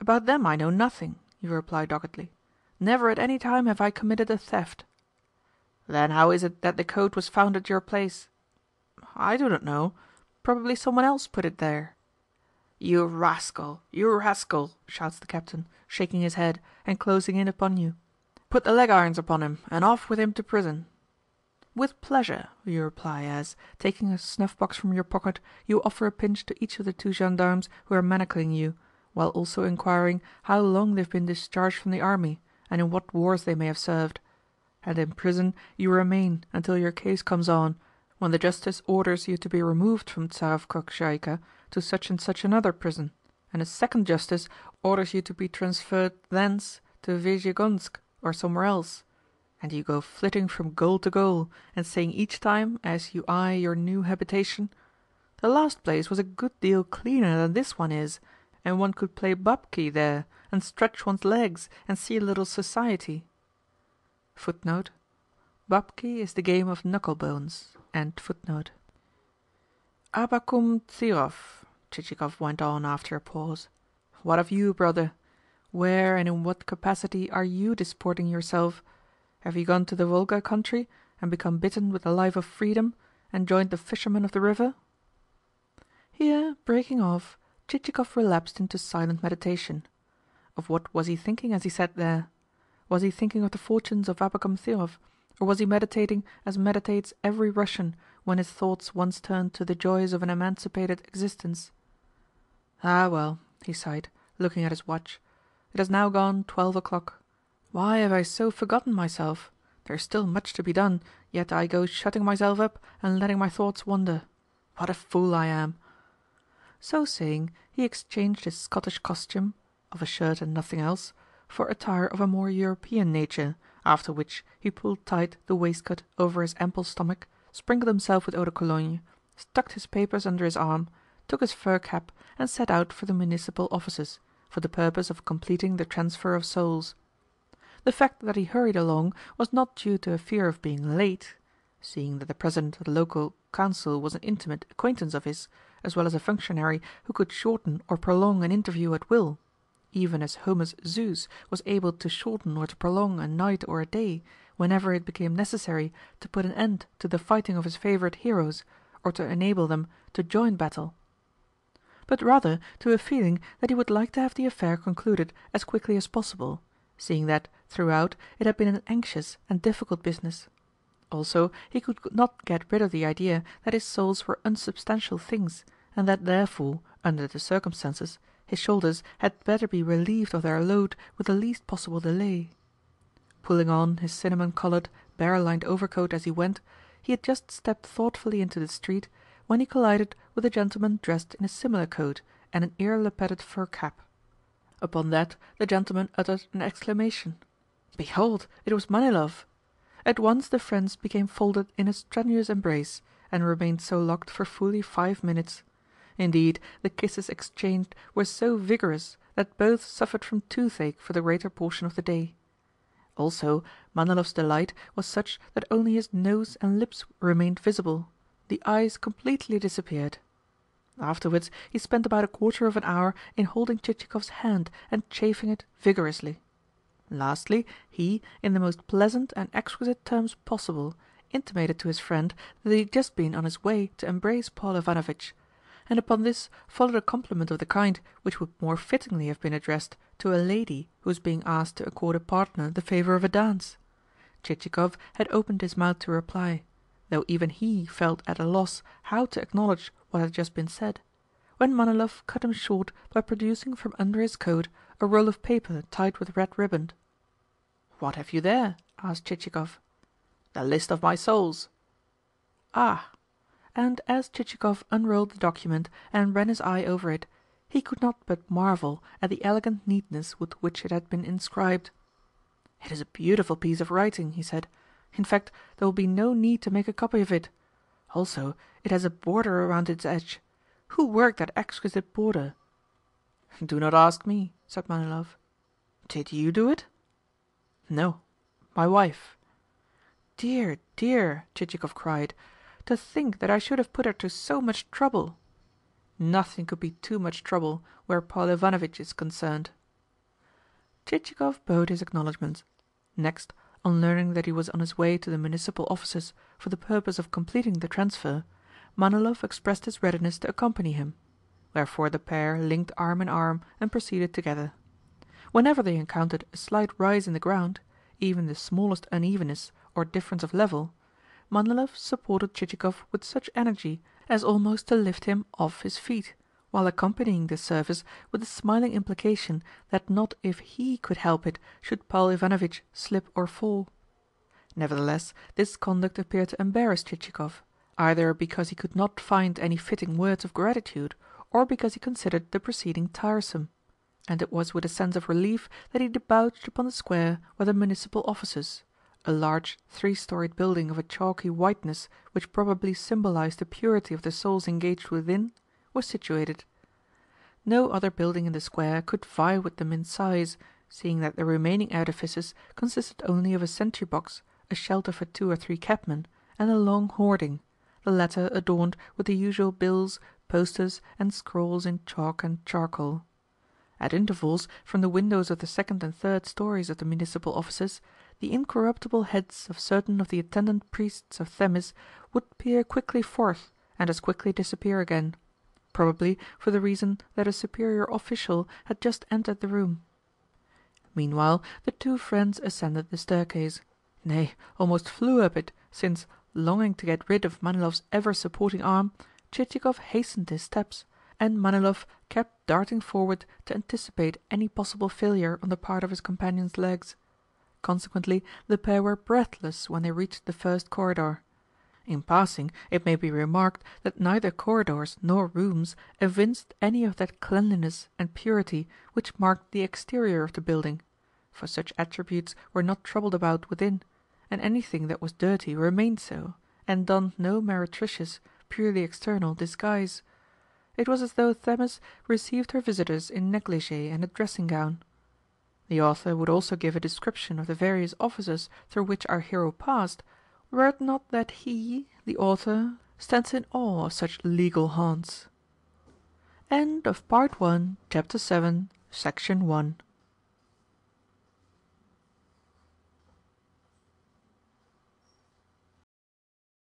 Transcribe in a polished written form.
"About them I know nothing," you reply doggedly. "Never at any time have I committed a theft." "Then how is it that the coat was found at your place?" "I do not know. Probably someone else put it there." "You rascal, you rascal!" shouts the captain, shaking his head, and closing in upon you. "Put the leg irons upon him, and off with him to prison." "With pleasure," you reply as, taking a snuff box from your pocket, you offer a pinch to each of the two gendarmes who are manacling you, while also inquiring how long they have been discharged from the army, and in what wars they may have served. And in prison you remain until your case comes on, when the justice orders you to be removed from Tsarovkrokshaika to such and such another prison, and a second justice orders you to be transferred thence to Vesyegonsk or somewhere else, and you go flitting from goal to goal, and saying each time, as you eye your new habitation, "The last place was a good deal cleaner than this one is, and one could play babki there, and stretch one's legs, and see a little society." [Footnote: Babki is the game of knuckle bones.] "Abakum Tsirov," Chichikov went on after a pause. "What of you, brother? Where and in what capacity are you disporting yourself? Have you gone to the Volga country, and become bitten with the life of freedom, and joined the fishermen of the river?" Here, breaking off, Chichikov relapsed into silent meditation. Of what was he thinking as he sat there? Was he thinking of the fortunes of Abakum Thirov, or was he meditating as meditates every Russian when his thoughts once turn to the joys of an emancipated existence? "Ah, well," he sighed, looking at his watch, "it has now gone 12 o'clock. Why have I so forgotten myself? There is still much to be done, yet I go shutting myself up and letting my thoughts wander. What a fool I am!" So saying, he exchanged his Scottish costume (of a shirt and nothing else) for attire of a more European nature, after which he pulled tight the waistcoat over his ample stomach, sprinkled himself with eau de cologne, tucked his papers under his arm, took his fur cap, and set out for the municipal offices, for the purpose of completing the transfer of souls. The fact that he hurried along was not due to a fear of being late, seeing that the president of the local council was an intimate acquaintance of his, as well as a functionary who could shorten or prolong an interview at will, even as Homer's Zeus was able to shorten or to prolong a night or a day, whenever it became necessary to put an end to the fighting of his favourite heroes, or to enable them to join battle; but rather to a feeling that he would like to have the affair concluded as quickly as possible, seeing that, throughout, it had been an anxious and difficult business. Also, he could not get rid of the idea that his souls were unsubstantial things, and that therefore, under the circumstances, his shoulders had better be relieved of their load with the least possible delay. Pulling on his cinnamon-coloured, bear-lined overcoat as he went, he had just stepped thoughtfully into the street, when he collided with a gentleman dressed in a similar coat and an ear-lappetted fur cap. Upon that the gentleman uttered an exclamation. Behold, it was Manilov! At once the friends became folded in a strenuous embrace, and remained so locked for fully 5 minutes. Indeed, the kisses exchanged were so vigorous that both suffered from toothache for the greater portion of the day. Also, Manilov's delight was such that only his nose and lips remained visible; the eyes completely disappeared. Afterwards he spent about a quarter of an hour in holding Chichikov's hand and chafing it vigorously. Lastly, he, in the most pleasant and exquisite terms possible, intimated to his friend that he had just been on his way to embrace Paul Ivanovitch, and upon this followed a compliment of the kind which would more fittingly have been addressed to a lady who was being asked to accord a partner the favour of a dance. Chichikov had opened his mouth to reply, though even he felt at a loss how to acknowledge what had just been said, when Manilov cut him short by producing from under his coat a roll of paper tied with red riband. "What have you there?" asked Chichikov. "The list of my souls." "Ah!" And as Chichikov unrolled the document and ran his eye over it, he could not but marvel at the elegant neatness with which it had been inscribed. "It is a beautiful piece of writing," he said. "In fact, there will be no need to make a copy of it. Also, it has a border around its edge. Who worked that exquisite border?" "Do not ask me," said Manilov. "Did you do it?" "No, my wife." "Dear, dear!" Chichikov cried. "To think that I should have put her to so much trouble!" "Nothing could be too much trouble where Paul Ivanovitch is concerned." Chichikov bowed his acknowledgments. Next, on learning that he was on his way to the municipal offices for the purpose of completing the transfer, Manilov expressed his readiness to accompany him; wherefore the pair linked arm in arm and proceeded together. Whenever they encountered a slight rise in the ground, even the smallest unevenness or difference of level, Manilov supported Chichikov with such energy as almost to lift him off his feet, while accompanying this service with the smiling implication that not if he could help it should Paul Ivanovitch slip or fall. Nevertheless, this conduct appeared to embarrass Chichikov, either because he could not find any fitting words of gratitude, or because he considered the proceeding tiresome; and it was with a sense of relief that he debouched upon the square where the municipal offices, a large 3-storied building of a chalky whiteness which probably symbolized the purity of the souls engaged within, was situated. No other building in the square could vie with them in size, seeing that the remaining edifices consisted only of a sentry box, a shelter for 2 or 3 cabmen, and a long hoarding, the latter adorned with the usual bills, posters, and scrawls in chalk and charcoal. At intervals, from the windows of the 2nd and 3rd stories of the municipal offices, the incorruptible heads of certain of the attendant priests of Themis would peer quickly forth and as quickly disappear again, probably for the reason that a superior official had just entered the room. Meanwhile the two friends ascended the staircase, nay, almost flew up it, since, longing to get rid of Manilov's ever-supporting arm, Chichikov hastened his steps, and Manilov kept darting forward to anticipate any possible failure on the part of his companion's legs. Consequently, the pair were breathless when they reached the first corridor. In passing, it may be remarked that neither corridors nor rooms evinced any of that cleanliness and purity which marked the exterior of the building, for such attributes were not troubled about within, and anything that was dirty remained so, and donned no meretricious, purely external disguise. It was as though Themis received her visitors in negligee and a dressing-gown. The author would also give a description of the various offices through which our hero passed, were it not that he, the author, stands in awe of such legal haunts. End of Part 1, Chapter 7, Section 1.